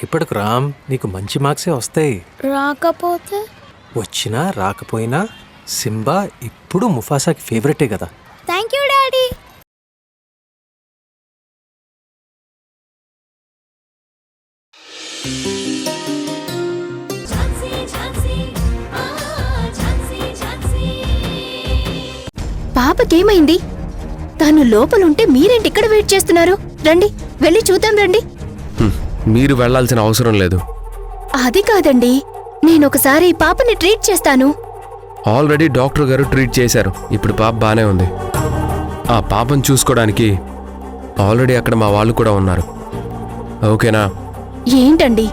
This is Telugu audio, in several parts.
భయపడకు రామ్, నీకు మంచి మార్క్సే వస్తాయి. రాకపోతే? వచ్చినా రాకపోయినా సింబా ఇప్పుడు ముఫాసాకి ఫేవరెటే కదా. Thank you daddy. పాపకేమైంది? తను లోపలుంటే మీరేంటి ఇక్కడ వెయిట్ చేస్తున్నారు? రండి, వెళ్ళి చూద్దాం రండి. మీరు వెళ్లాల్సిన అవసరం లేదు. అది కాదండి, నేనొకసారి పాపని ట్రీట్ చేస్తాను. ఆల్రెడీ డాక్టర్ గారు ట్రీట్ చేశారు. ఇప్పుడు పాప బానే ఉంది. ఆ పాపను చూసుకోవడానికి ఆల్రెడీ అక్కడ మా వాళ్ళు కూడా ఉన్నారు. ఓకేనా? ఏంటండి,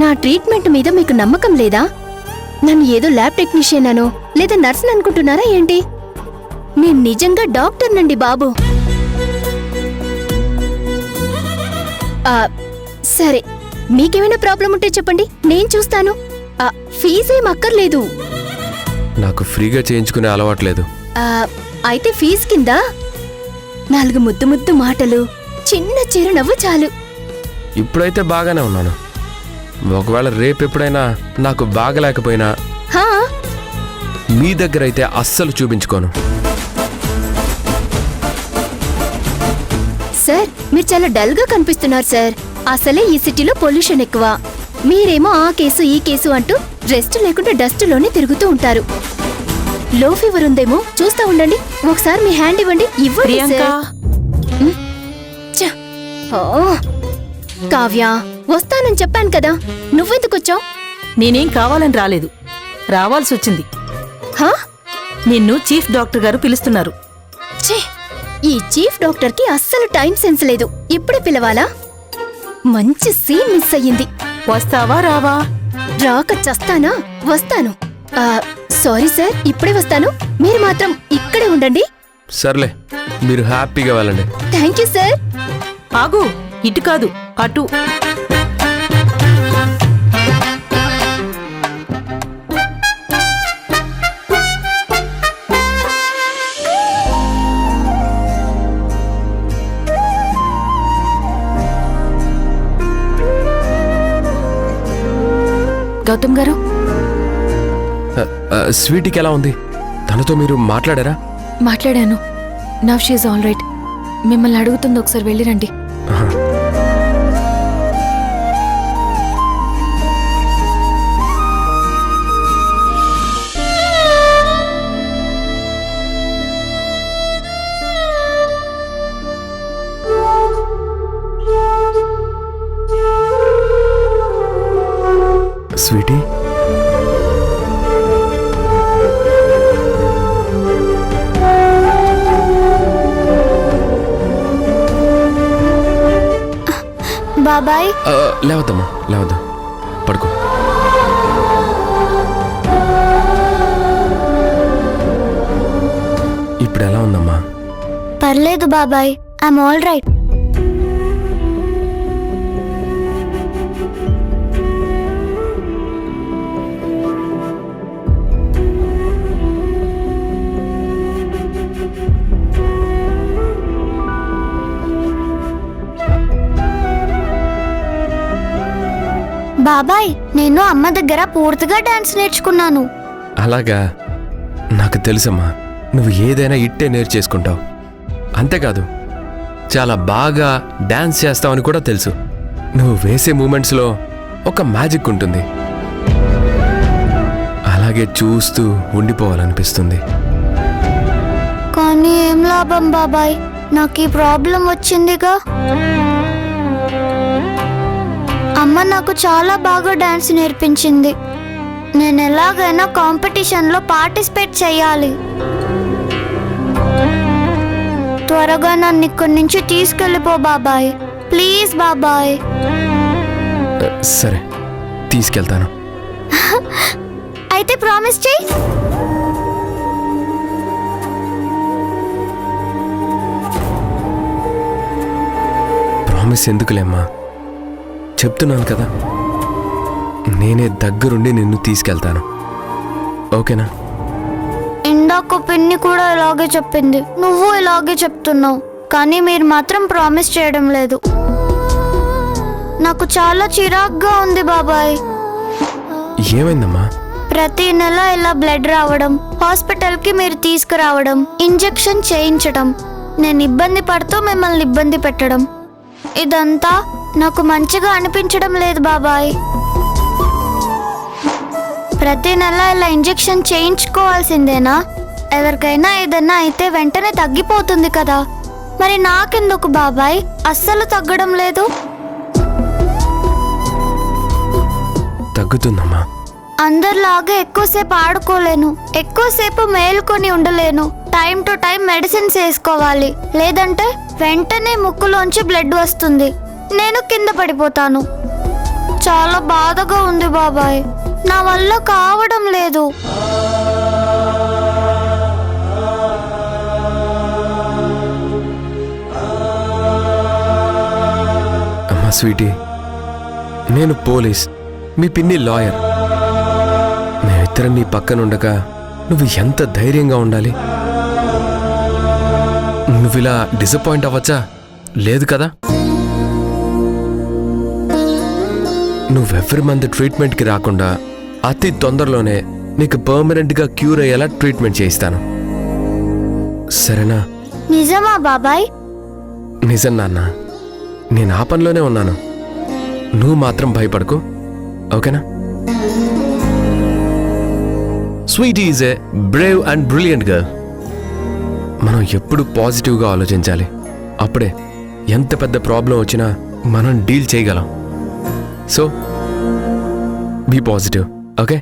నా ట్రీట్మెంట్ మీద మీకు నమ్మకం లేదా? నన్ను ఏదో ల్యాబ్ టెక్నీషియన్ అనో లేదా నర్స్ అనుకుంటున్నారా ఏంటి? నేను నిజంగా డాక్టర్ నండి బాబు. సరే, మీకేమైనా ప్రాబ్లం ఉంటే చెప్పండి, నేను చూస్తాను. ఫీజేం అక్కర్లేదు. నాకు ఫ్రీగా చేయించుకునే అలవాట్లేదు. అయితే ఫీజు కింద 4 ముద్దు ముద్దు మాటలు, చిన్న చిరునవ్వు చాలు. ఇప్పుడైతే బాగానే ఉన్నాను. ఒకవేళ రేపెప్పుడైనా నాకు బాగలేకపోయినా హా, మీ దగ్గర అయితే అస్సలు చూపించుకోను. సార్, మీరు చాలా డల్ గా కనిపిస్తున్నారు సార్. అసలే ఈ సిటీలో పొల్యూషన్ ఎక్కువ. మీరేమో ఆ కేసు ఈ కేసు అంటూ రెస్ట్ లేకుండా డస్ట్ లోనే తిరుగుతూ ఉంటారు. లో ఫీవర్ ఉందేమో, చూస్తా ఉండండి. ఒకసారి మీ హ్యాండ్ ఇవ్వండి. ఇవ్వండి సార్. కావ్య, వస్తానని చెప్పాను కదా, నువ్వెందుకొచ్చావు? నేనేం కావాలని రాలేదు, రావాల్సి వచ్చింది. హా? నిన్ను చీఫ్ డాక్టర్ గారు పిలుస్తున్నారు. ఛే, ఈ చీఫ్ డాక్టర్ కి అస్సలు టైం సెన్స్ లేదు. ఇప్పుడే పిలవాలా? మంచి సీన్ మిస్ అయ్యింది. వస్తావా రావా? రాక చస్తానా? వస్తాను. సారీ సార్, ఇప్పుడే వస్తాను. మీరు మాత్రం ఇక్కడే ఉండండి. సర్లే, మీరు హ్యాపీగా వెళ్ళండి. Thank you sir. ఆగు, ఇటు కాదు అటు. గౌతమ్ గారు, స్వీటీకి ఎలా ఉంది? తనతో మీరు మాట్లాడారా? మాట్లాడాను. Now she all right. మిమ్మల్ని అడుగుతుంది, ఒకసారి వెళ్ళిరండి. స్వీటీ, బాబాయ్. లేవద్దమ్మా, లేవద్దు, పడుకో. ఇప్పుడు ఎలా ఉందమ్మా? పర్లేదు బాబాయ్, ఐఎమ్ ఆల్ రైట్. బాబాయ్, నేను అమ్మ దగ్గర పూర్తిగా డాన్స్ నేర్చుకున్నాను. అలాగా? నాకు తెలుసమ్మా, నువ్వు ఏదైనా ఇట్టే నేర్చేసుకుంటావు. అంతేకాదు, చాలా బాగా డాన్స్ చేస్తావని కూడా తెలుసు. నువ్వు వేసే మూమెంట్స్లో ఒక మ్యాజిక్ ఉంటుంది. అలాగే చూస్తూ ఉండిపోవాలనిపిస్తుంది. కానీ ఏం లాభం బాబాయ్, నాకు ఈ ప్రాబ్లం వచ్చిందిగా. అమ్మ నాకు చాలా బాగా డాన్స్ నేర్పించింది. నేను ఎలాగైనా కాంపిటీషన్లో పార్టిసిపేట్ చేయాలి. త్వరగా నన్ను ఇక్కడి నుంచి తీసుకెళ్ళిపో బాబాయ్, ప్లీజ్ బాబాయ్. సరే, తీసుకెళ్తాను. అయితే ప్రామిస్ చెయ్యి. ప్రామిస్ ఎందుకులేమ్మా, చెప్తున్నాను కదా, నేనే దగ్గరుండి నిన్ను తీసుకెళ్తాను. ఓకేనా? ఇందాక పిన్ని కూడా ఇలాగే చెప్పింది, నువ్వు ఇలాగే చెప్తున్నావు. కానీ మీరు మాత్రం ప్రామిస్ చేయడం లేదు. నాకు చాలా చిరాగ్గా ఉంది బాబాయ్. ఏమైందమ్మా? ప్రతి నెల ఇలా బ్లడ్ రావడం, హాస్పిటల్కి మీరు తీసుకురావడం, ఇంజెక్షన్ చేయించడం, నేను ఇబ్బంది పడుతూ మిమ్మల్ని ఇబ్బంది పెట్టడం, ఇదంతా నాకు మంచిగా అనిపించడం లేదు బాబాయ్. ప్రతి నెల ఇలా ఇంజెక్షన్ చేయించుకోవాల్సిందేనా? ఎవరికైనా ఏదన్నా అయితే వెంటనే తగ్గిపోతుంది కదా, మరి నాకెందుకు బాబాయ్ అస్సలు తగ్గడం లేదు? తగ్గుతుందమ్మా. అందరిలాగా ఎక్కువసేపు ఆడుకోలేను, ఎక్కువసేపు మేల్కొని ఉండలేను. టైం టు టైం మెడిసిన్స్ వేసుకోవాలి, లేదంటే వెంటనే ముక్కులోంచి బ్లడ్ వస్తుంది, నేను కింద పడిపోతాను. చాలా బాధగా ఉంది బాబాయ్, నా వల్ల కావడం లేదు. అమ్మా స్వీటీ, నేను పోలీస్, మీ పిన్ని లాయర్. మేమిద్దరం నీ పక్కనుండగా నువ్వు ఎంత ధైర్యంగా ఉండాలి? నువ్విలా డిసప్పాయింట్ అవ్వచ్చా? లేదు కదా. నువ్వెవరి మంది ట్రీట్మెంట్కి రాకుండా అతి తొందరలోనే నీకు పర్మనెంట్గా క్యూర్ అయ్యేలా ట్రీట్మెంట్ చేయిస్తాను, సరేనా? నిజమా బాబాయ్? నిజం నాన్న, నేను ఆ పనిలోనే ఉన్నాను. నువ్వు మాత్రం భయపడకు, ఓకేనా? Sweety is a brave and brilliant girl. మనం ఎప్పుడు పాజిటివ్గా ఆలోచించాలి, అప్పుడే ఎంత పెద్ద ప్రాబ్లం వచ్చినా మనం డీల్ చేయగలం. So be positive, okay?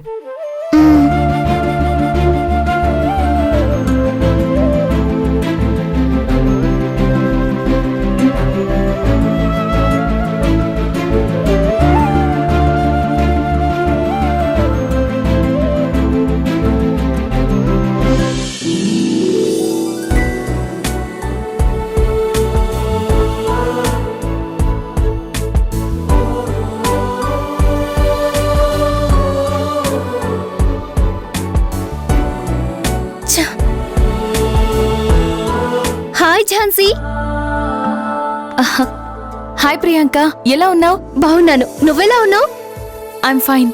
Hi Jhansi. Hi Priyanka, ఎలా ఉన్నావు? బాగున్నాను, నువ్వెలా ఉన్నావు? I'm fine.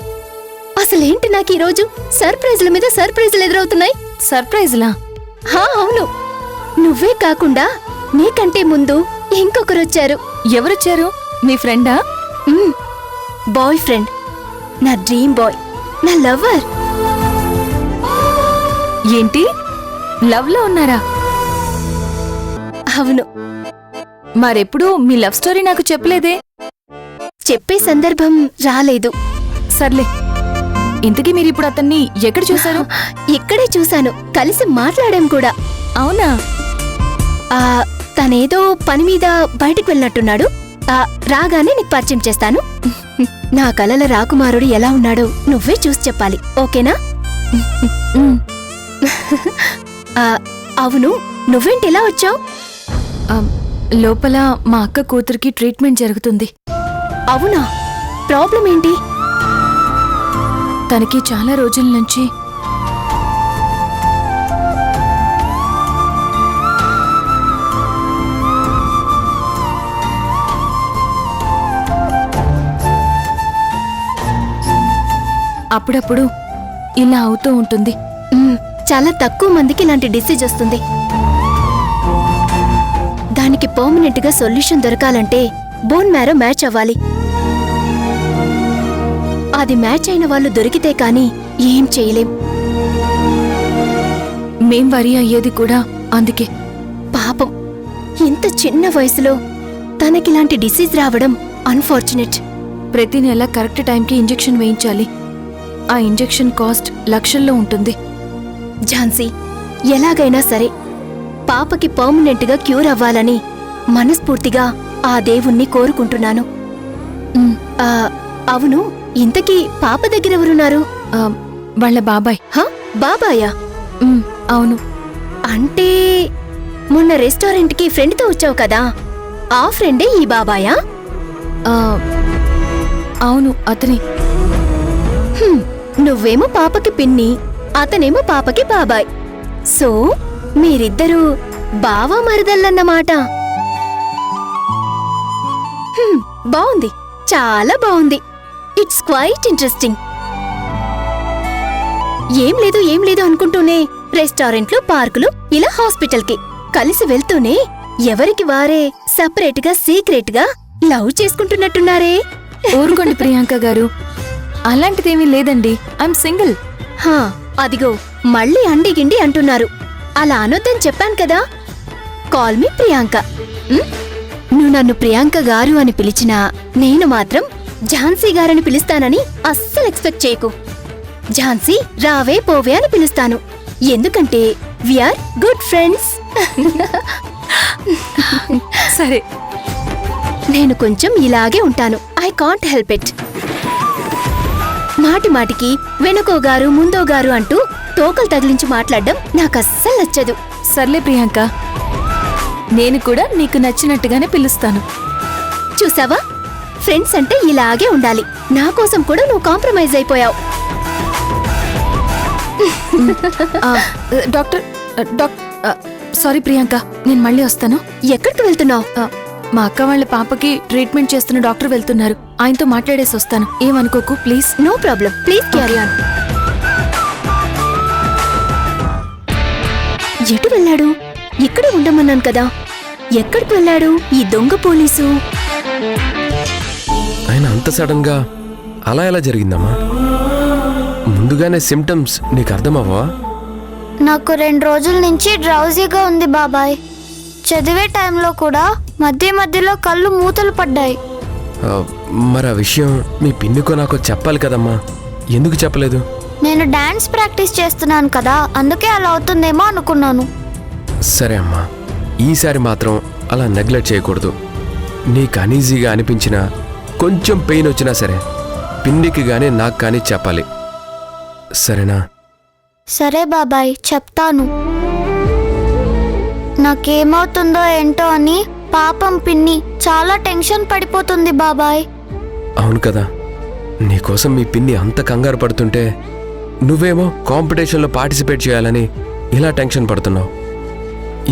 అసలేంటి నాకు ఈరోజు సర్ప్రైజ్ల మీద సర్ప్రైజ్లు ఎదురవుతున్నాయి. సర్ప్రైజ్లా? అవును, నువ్వే కాకుండా నీకంటే ముందు ఇంకొకరొచ్చారు. ఎవరొచ్చారు? మీ ఫ్రెండా? బాయ్ ఫ్రెండ్, నా డ్రీమ్ బాయ్, నా లవర్. ఏంటి, లవ్ లో ఉన్నారా? అవును. మరెప్పుడు మీ లవ్ స్టోరీ నాకు చెప్పలేదే? చెప్పే సందర్భం రాలేదు. సర్లే, ఇంతకీ మీరిప్పుడు అతన్ని ఎక్కడ చూశారు? ఇక్కడే చూశాను, కలిసి మాట్లాడాం కూడా. అవునా? తనేదో పని మీద బయటికి వెళ్ళినట్టున్నాడు. రాగానే నీకు పరిచయం చేస్తాను. నా కలల రాకుమారుడు ఎలా ఉన్నాడో నువ్వే చూసి చెప్పాలి, ఓకేనా? అవును, నువ్వేంటి ఇలా వచ్చావు? లోపల మా అక్క కూతురికి ట్రీట్మెంట్ జరుగుతుంది. అవునా? ప్రాబ్లం ఏంటి? తనకి చాలా రోజుల నుంచి అప్పుడప్పుడు ఇలా అవుతూ ఉంటుంది. చాలా తక్కువ మందికి ఇలాంటి డిసీజ్ వస్తుంది. దానికి పర్మనెంట్ గా సొల్యూషన్ దొరకాలంటే బోన్ మ్యారో మ్యాచ్ అవ్వాలి. అది మ్యాచ్ అయిన వాళ్ళు దొరికితే కాని ఏం చేయలేం. మేం వరి అయ్యేది కూడా అందుకే. పాపం, ఇంత చిన్న వయసులో తనకిలాంటి డిసీజ్ రావడం అన్ఫార్చునేట్. ప్రతి నెల కరెక్ట్ టైంకి ఇంజెక్షన్ వేయించాలి. ఆ ఇంజెక్షన్ కాస్ట్ లక్షల్లో ఉంటుంది. ఝాన్సీ, ఎలాగైనా సరే పాపకి పర్మనెంట్ గా క్యూర్ అవ్వాలని మనస్ఫూర్తిగా ఆ దేవుణ్ణి కోరుకుంటున్నాను. అవును, ఇంతకీ పాప దగ్గరెవరున్నారు? వాళ్ళ బాబాయ్. బాబాయా? అవును. అంటే మొన్న రెస్టారెంట్కి ఫ్రెండ్తో వచ్చావు కదా, ఆ ఫ్రెండే ఈ బాబాయా? అవును, అతనే. నువ్వేమో పాపకి పిన్ని, అతనేమో పాపకి బాబాయ్. సో మీరిద్దరూ బావా మరదల్లన్నమాట. బావుంది, చాలా బాగుంది. It's quite interesting. ఏం లేదు అనుకుంటూనే రెస్టారెంట్లు, పార్కులు, ఇలా హాస్పిటల్కి కలిసి వెళ్తూనే ఎవరికి వారే సపరేట్ గా సీక్రెట్ గా లవ్ చేసుకుంటున్నట్టున్నారే. ఊరుకోండి ప్రియాంక గారు, అలాంటిదేమీ లేదండి. I'm single. హా, అదిగో మళ్ళీ అండిగిండి అంటున్నారు. అలా అనొద్దని చెప్పాను కదా. Call me Priyanka. ఉమ్? నువ్వు నన్ను ప్రియాంక గారు అని పిలిచినా నేను మాత్రం ఝాన్సీ గారని పిలుస్తానని అస్సలు ఎక్స్పెక్ట్ చేయకు. ఝాన్సీ రావే పోవే అని పిలుస్తాను. ఎందుకంటే వీఆర్ గుడ్ ఫ్రెండ్స్. సరే. నేను కొంచెం ఇలాగే ఉంటాను. I can't help it. మాటి మాటికి వెనుకో గారు ముందో గారు అంటూ తోకలు తగిలించి మాట్లాడడం నాకు అస్సలు నచ్చదు. సర్లే ప్రియాంక, నేను కూడా నీకు నచ్చినట్టుగానే పిలుస్తాను. చూసావా, ఫ్రెండ్స్ అంటే ఇలాగే ఉండాలి. నా కోసం కూడా నువ్వు కాంప్రమైజ్ అయిపోయావు. డాక్టర్ సారీ ప్రియాంక, నేను మళ్ళీ వస్తాను. ఎక్కడికి వెళ్తున్నావు? మా అక్క వాళ్ళ పాపకి ట్రీట్మెంట్ చేస్తున్న డాక్టర్ వెళ్తున్నారు. ఆయనతో మాట్లాడేసి వస్తాను. ఏమనుకోకు please. No problem, please carry on. ఎటు వెళ్ళాడు? ఇక్కడే ఉండమన్నాను కదా. ఎక్కడికి వెళ్ళాడు ఈ దొంగ పోలీసు? ఆయన అంత సడన్ గా అలా ఎలా జరిగిందమ్మా? ముందుగానే సిమ్టమ్స్ నీకు అర్థమవ్వా? నాకు 2 రోజుల నుంచి డ్రౌజీగా ఉంది బాబాయ్. చదివే టైంలో కూడా మధ్య మధ్యలో కళ్ళు మూతలు పడ్డాయి. మరి ఆ విషయం మీ పిన్నికో నాకు చెప్పాలి కదమ్మా, ఎందుకు చెప్పలేదు? నేను డాన్స్ ప్రాక్టీస్ చేస్తున్నాను కదా, అందుకే అలా అవుతుందేమో అనుకున్నాను. సరే అమ్మా, ఈసారి మాత్రం అలా నెగ్లెక్ట్ చేయకూడదు. నీకు అనీజీగా అనిపించినా కొంచెం పెయిన్ వచ్చినా సరే పిన్నికి కానీ నాకు కానీ చెప్పాలి, సరేనా? సరే బాబాయ్, చెప్తాను. నాకేమవుతుందో ఏంటో అని పాపం పిన్ని చాలా టెన్షన్ పడిపోతుంది బాబాయ్. అవును కదా, నీకోసం మీ పిన్ని అంత కంగారు పడుతుంటే నువ్వేమో కాంపిటీషన్లో పార్టిసిపేట్ చేయాలని ఇలా టెన్షన్ పడుతున్నావు.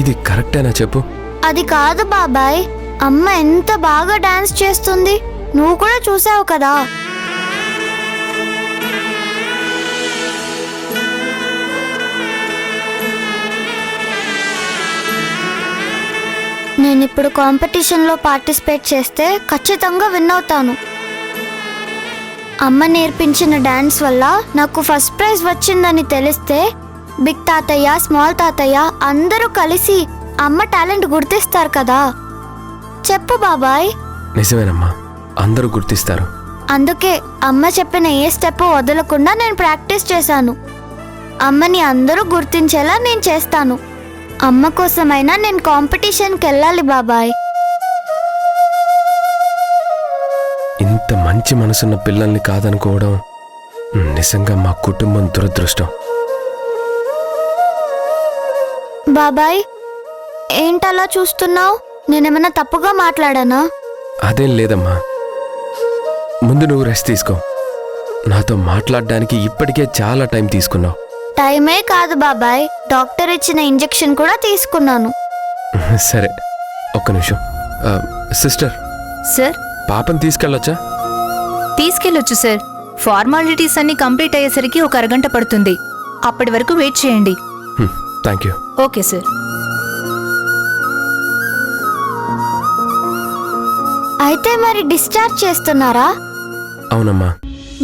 ఇది కరెక్టేనా చెప్పు? అది కాదు బాబాయ్, అమ్మ ఎంత బాగా డాన్స్ చేస్తుంది, నువ్వు కూడా చూసావు కదా. నేనిప్పుడు కాంపిటీషన్లో పార్టిసిపేట్ చేస్తే ఖచ్చితంగా విన్ అవుతాను. అమ్మ నేర్పించిన డాన్స్ వల్ల నాకు ఫస్ట్ ప్రైజ్ వచ్చిందని తెలిస్తే బిగ్ తాతయ్య, స్మాల్ తాతయ్య అందరూ కలిసి అమ్మ టాలెంట్ గుర్తిస్తారు కదా. చెప్పు బాబాయ్. నిజమేనమ్మా, అందరూ గుర్తిస్తారు. అందుకే అమ్మ చెప్పిన ఏ స్టెప్ వదలకుండా నేను ప్రాక్టీస్ చేశాను. అమ్మని అందరూ గుర్తించేలా నేను చేస్తాను. అమ్మ కోసమైనా నేను కాంపిటీషన్కి వెళ్ళాలి బాబాయ్. ఇంత మంచి మనసున్న పిల్లల్ని కాదనుకోవడం నిజంగా మా కుటుంబం దురదృష్టం. బాబాయ్, ఏంటలా చూస్తున్నావు? నేనేమన్నా తప్పుగా మాట్లాడానా? అదేం లేదమ్మా, ముందు నువ్వు రెస్ట్ తీసుకో. నాతో మాట్లాడడానికి ఇప్పటికే చాలా టైం తీసుకున్నావు. టైమే కాదు బాబాయ్, డాక్టర్ ఇచ్చిన ఇంజెక్షన్ కూడా తీసుకున్నాను. సరే, ఒక్క నిమిషం. సిస్టర్, సార్, పాపని తీసుకెళ్ళొచ్చా? తీసుకెళ్ళొచ్చు సార్. ఫార్మాలిటీస్ అన్ని కంప్లీట్ అయ్యేసరికి ఒక అరగంట పడుతుంది. అప్పటి వరకు వెయిట్ చేయండి. Thank you. Okay sir. అయితే మరి డిశ్చార్జ్ చేస్తున్నారా? అవునమ్మా.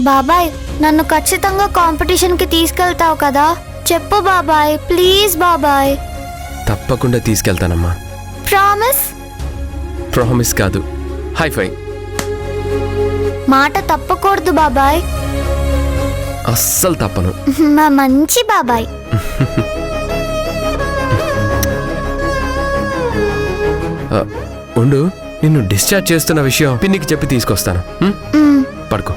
బాబాయ్, నన్ను ఖచ్చితంగా కాంపిటీషన్కి తీసుకెళ్తావు కదా? చెప్పు బాబాయ్, ప్లీజ్ బాబాయ్. తప్పకుండా తీసుకెళ్తానమ్మా. ప్రామిస్? ప్రామిస్ కాదు, హైఫై. మాట తప్పకూడదు బాబాయ్. అస్సలు తప్పను. మా మంచి బాబాయ్. ఉండు, నిన్ను డిశ్చార్జ్ చేస్తున్న విషయం పిన్నికి చెప్పి తీసుకొస్తాను. పడుకో.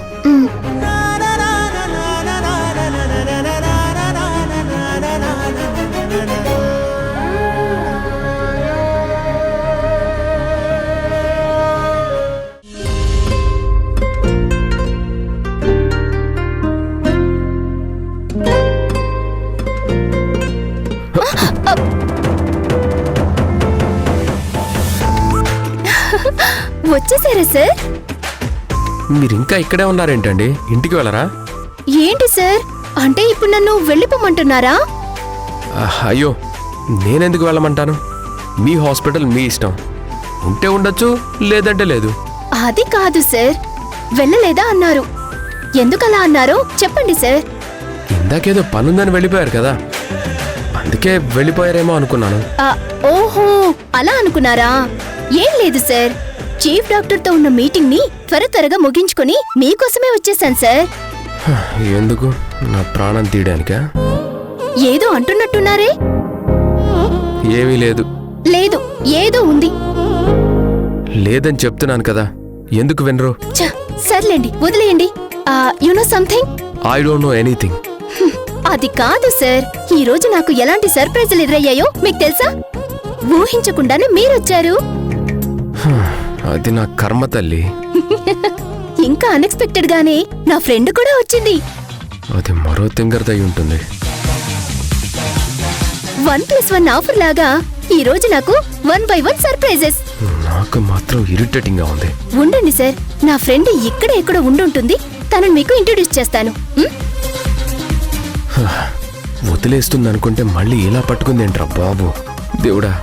వచ్చేసారా సార్? మీరింకా ఇక్కడే ఉన్నారేంటండి? ఇంటికి వెళ్ళరా? ఏంటి సార్, అంటే ఇప్పుడు నన్ను వెళ్ళిపోమంటున్నారా? అయ్యో, నేనెందుకు వెళ్ళమంటాను? మీ హాస్పిటల్ మీ ఇష్టం. ఉంటే ఉండొచ్చు, లేదంటే లేదు. అది కాదు సార్, వెళ్ళలేదా అన్నారు. ఎందుకలా అన్నారో చెప్పండి సార్. ఇందాకేదో పనుందని వెళ్ళిపోయారు కదా, అందుకే వెళ్ళిపోయారేమో అనుకున్నాను. ఓహో, అలా అనుకున్నారా? ఏం లేదు సార్, చీఫ్ డాక్టర్తో ఉన్న మీటింగ్ ని త్వరగా ముగించుకొని మీకోసమే వచ్చేసాను సార్. ఎందుకు? నా ప్రాణం తీయడానికా? ఏదో అంటున్నట్టున్నారే? ఏమీ లేదు. లేదు, ఏదో ఉంది. లేదని చెప్తున్నాను కదా, ఎందుకు వినరు? సర్లేండి, వదిలేయండి. You know something? I don't know anything. అది కాదు సార్, ఈ రోజు నాకు ఎలాంటి సర్ప్రైజులు ఎదురయ్యాయో మీకు తెలుసా? ఊహించకుండానే మీరొచ్చారు. అది నా కర్మ తల్లి. ఇంకా అన్ఎక్స్పెక్టెడ్ గానే నా ఫ్రెండ్ కూడా వచ్చింది. అది మరో తింగరదై ఉంటుంది. 1+1 ఆఫర్ లాగా ఈ రోజు నాకు 1/1 సర్ప్రైజెస్. నాకు మాత్రం ఇరిటేటింగ్ గా ఉంది. ఉండండి సార్, నా ఫ్రెండ్ ఇక్కడ ఎక్కడ ఉండుంటుంది, తనని మీకు ఇంట్రొడ్యూస్ చేస్తాను. వదిలేస్తుంది అనుకుంటే మళ్ళీ ఇలా పట్టుకుందేంట్రా బాబు. దేవుడా,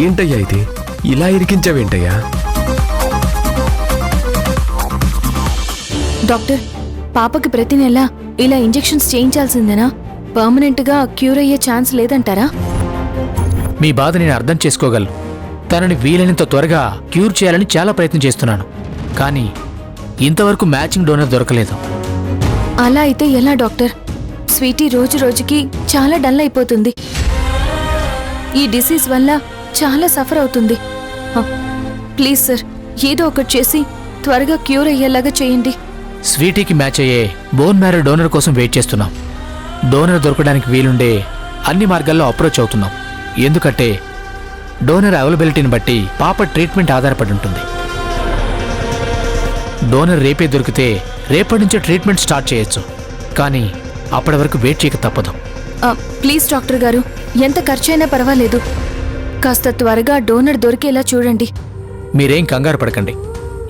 ఏంటయ్యా ఇది? ఇలా ఇరికించావేంటయ్యా? డాక్టర్, పాపకి ప్రతి నెల ఇలా ఇంజెక్షన్స్ చేయించాల్సిందేనా? పర్మనెంట్ గా క్యూర్ అయ్యే ఛాన్స్ లేదంటారా? మీ బాధ నేను అర్థం చేసుకోగలను. తనని వీలైనంత త్వరగా క్యూర్ చేయాలని చాలా ప్రయత్నం చేస్తున్నాను, కానీ ఇంతవరకు మ్యాచింగ్ డోనర్ దొరకలేదు. అలా అయితే ఎలా డాక్టర్? స్వీటీ రోజు రోజుకి చాలా డల్ అయిపోతుంది. ఈ డిసీజ్ వల్ల చాలా సఫర్ అవుతుంది. ప్లీజ్ సార్, ఏదో ఒకటి చేసి త్వరగా క్యూర్ అయ్యేలాగా చేయండి. స్వీటీకి మ్యాచ్ అయ్యే బోన్ మ్యారో డోనర్ కోసం వెయిట్ చేస్తున్నాం. డోనర్ దొరకడానికి వీలుండే అన్ని మార్గాల్లో అప్రోచ్ అవుతున్నాం. ఎందుకంటే డోనర్ అవైలబిలిటీని బట్టి పాప ట్రీట్మెంట్ ఆధారపడి ఉంటుంది. డోనర్ రేపే దొరికితే రేపటి నుంచే ట్రీట్మెంట్ స్టార్ట్ చేయొచ్చు, కానీ అప్పటి వరకు వెయిట్ చేయక తప్పదు. ప్లీజ్ డాక్టర్ గారు, ఎంత ఖర్చైనా పర్వాలేదు, కాస్త త్వరగా డోనర్ దొరికేలా చూడండి. మీరేం కంగారు పడకండి.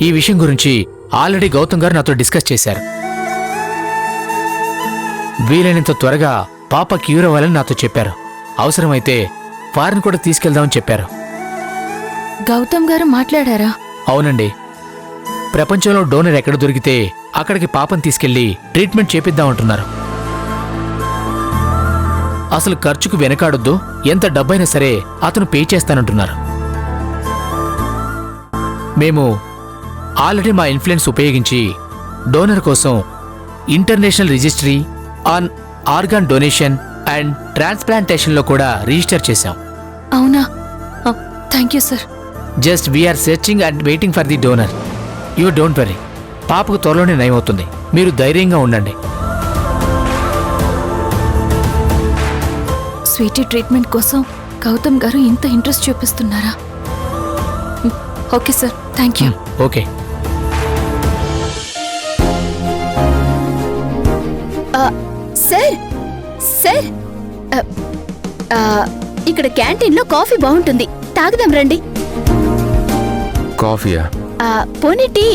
ఈ విషయం గురించి ఆల్రెడీ గౌతమ్ గారు నాతో డిస్కస్ చేశారు. వీలైనంత త్వరగా పాప క్యూర్ అవ్వాలని నాతో చెప్పారు. అవసరమైతే ఫారిన్ కూడా తీసుకెళ్దామని చెప్పారు. గౌతమ్ గారు మాట్లాడారా? అవునండి. ప్రపంచంలో డోనర్ ఎక్కడ దొరికితే అక్కడికి పాపను తీసుకెళ్లి ట్రీట్మెంట్ చేపిద్దామంటున్నారు. అసలు ఖర్చుకు వెనకాడొద్దు, ఎంత డబ్బైనా సరే అతను పే చేస్తానంటున్నారు. మేము ఆల్రెడీ మా ఇన్ఫ్లుయెన్స్ ఉపయోగించి డోనర్ కోసం international registry on organ donation and ట్రాన్స్ప్లాంటేషన్లో కూడా రిజిస్టర్ చేశాం. అవునా? Thank you sir. Just we are searching and waiting for the donor. You don't worry, పాపకు త్వరలోనే నయమవుతుంది. మీరు ధైర్యంగా ఉండండి. స్వీటీ ట్రీట్మెంట్ కోసం గౌతమ్ గారు ఇంత ఇంట్రెస్ట్ చూపిస్తున్నారా? Okay sir, thank you. Okay. Sir sir, ఇక్కడ క్యాంటీన్లో కాఫీ బాగుంటుంది, తాగుదాం రండి. కాఫీయా? పోనీ టీ?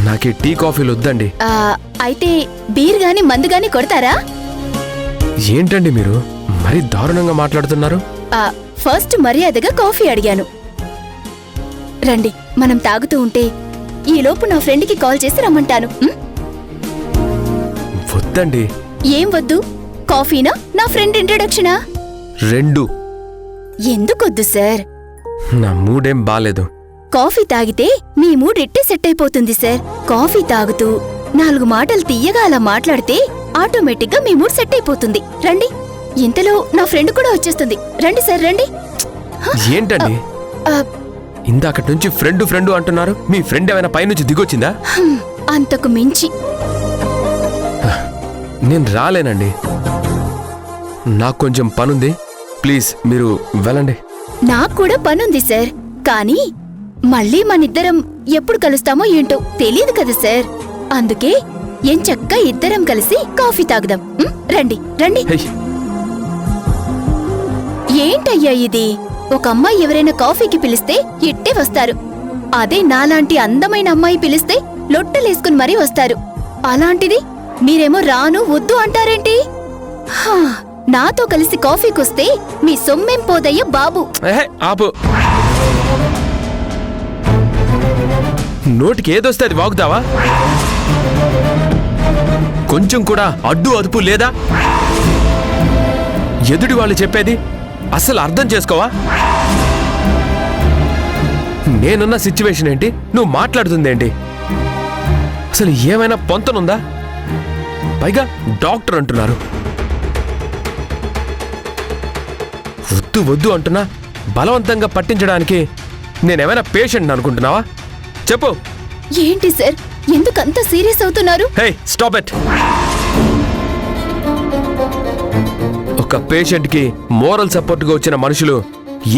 నాకు టీ కాఫీలు వద్దండి. అయితే బీర్ గాని మందు గాని కొడతారా? ఏంటండి మీరు మరీ దారుణంగా మాట్లాడుతున్నారు? ఫస్ట్ మర్యాదగా కాఫీ అడిగాను. రండి, మనం తాగుతూ ఉంటే ఈలోపు నా ఫ్రెండ్కి కాల్ చేసి రమ్మంటాను. వద్దండి. ఏం వద్దు? కాఫీనా, నా ఫ్రెండ్ ఇంట్రడక్షనా? రెండు. ఎందుకొద్దు సార్? నా మూడేం బాలేదు. కాఫీ తాగితే మీ మూడ్ ఇట్టే సెట్ అయిపోతుంది సార్. కాఫీ తాగుతూ 4 మాటలు తీయగా అలా మాట్లాడితే ఆటోమేటిక్ గా మీ మూడ్ సెట్ అయిపోతుంది. రండి, ఇంతలో నా ఫ్రెండ్ కూడా వచ్చేస్తుంది. రండి సార్, రండి. ఏంటండి ఇందాకటి నుంచి ఫ్రెండ్ ఫ్రెండ్ అంటున్నారు? మీ ఫ్రెండ్ ఏమైనా పైనుంచి దిగొచ్చిందా? అంతకు మించి. నేను రాలేనండి, నాకు కొంచెం పనుంది. ప్లీజ్ మీరు వెళ్ళండి. నాకు కూడా పనుంది సార్, కానీ మళ్ళీ మనిద్దరం ఎప్పుడు కలుస్తామో ఏంటో తెలియదు కదా సార్. అందుకే ఎంచక్కా ఇద్దరం కలిసి కాఫీ తాగుదాం. రండి రండి. ఏంటయ్యా ఇది? ఒక అమ్మాయి ఎవరైనా కాఫీకి పిలిస్తే ఇట్టే వస్తారు, అదే నాలాంటి అందమైన అమ్మాయి పిలిస్తే లొట్టలేసుకుని మరీ వస్తారు. అలాంటిది మీరేమో రాను వద్దు అంటారేంటి? హా, నాతో కలిసి కాఫీకొస్తే మీ సొమ్మేం పోదయ్య బాబు. ఏహే, ఆపు. నోటికి ఏదొస్తే అది వాగుతావా? కొంచెం కూడా అడ్డు అదుపు లేదా? ఎదుటి వాళ్ళు చెప్పేది అసలు అర్థం చేసుకోవా? నేనున్న సిచ్యువేషన్ ఏంటి, నువ్వు మాట్లాడుతుందేంటి? అసలు ఏమైనా పొంతనుందా? పైగా డాక్టర్ అంటున్నారు. వద్దు వద్దు అంటున్నా బలవంతంగా పట్టించడానికి నేనేమైనా పేషెంట్ అనుకుంటున్నావా? చెప్పు. ఏంటి సార్, ఎందుకంత సీరియస్ అవుతున్నారు? హే, స్టాప్ ఇట్. ఒక పేషెంట్కి మోరల్ సపోర్ట్గా వచ్చిన మనుషులు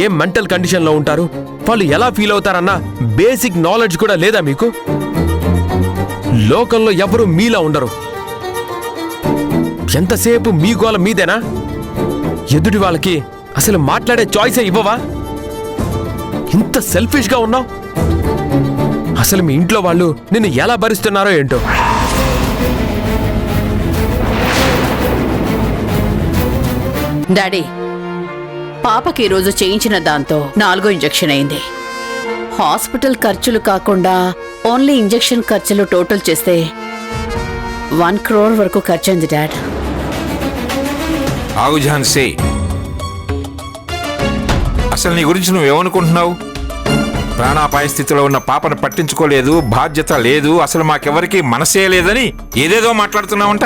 ఏ మెంటల్ కండిషన్లో ఉంటారు, వాళ్ళు ఎలా ఫీల్ అవుతారన్న బేసిక్ నాలెడ్జ్ కూడా లేదా మీకు? లోకంలో ఎవరు మీలా ఉండరు. ఎంతసేపు మీ గోల మీదేనా? ఎదుటి వాళ్ళకి అసలు మాట్లాడే చాయిసే ఇవ్వవా? ఇంత సెల్ఫిష్గా ఉన్నావు. అసలు మీ ఇంట్లో వాళ్ళు నిన్ను ఎలా భరిస్తున్నారో ఏంటో. డాడీ, పాపకి ఈరోజు చేయించిన దాంతో 4వ ఇంజెక్షన్ అయింది. హాస్పిటల్ ఖర్చులు కాకుండా ఓన్లీ ఇంజెక్షన్ ఖర్చులు టోటల్ చేస్తే 1 crore వరకు ఖర్చయింది డాడ్. ఆగు ఝాన్సీ, అసలు నీ గురించి నువ్వేమనుకుంటున్నావు? ప్రాణాపాయ స్థితిలో ఉన్న పాపను పట్టించుకోలేదు, బాధ్యత లేదు, అసలు మాకెవరికి మనసే లేదని ఏదేదో మాట్లాడుతున్నావంట.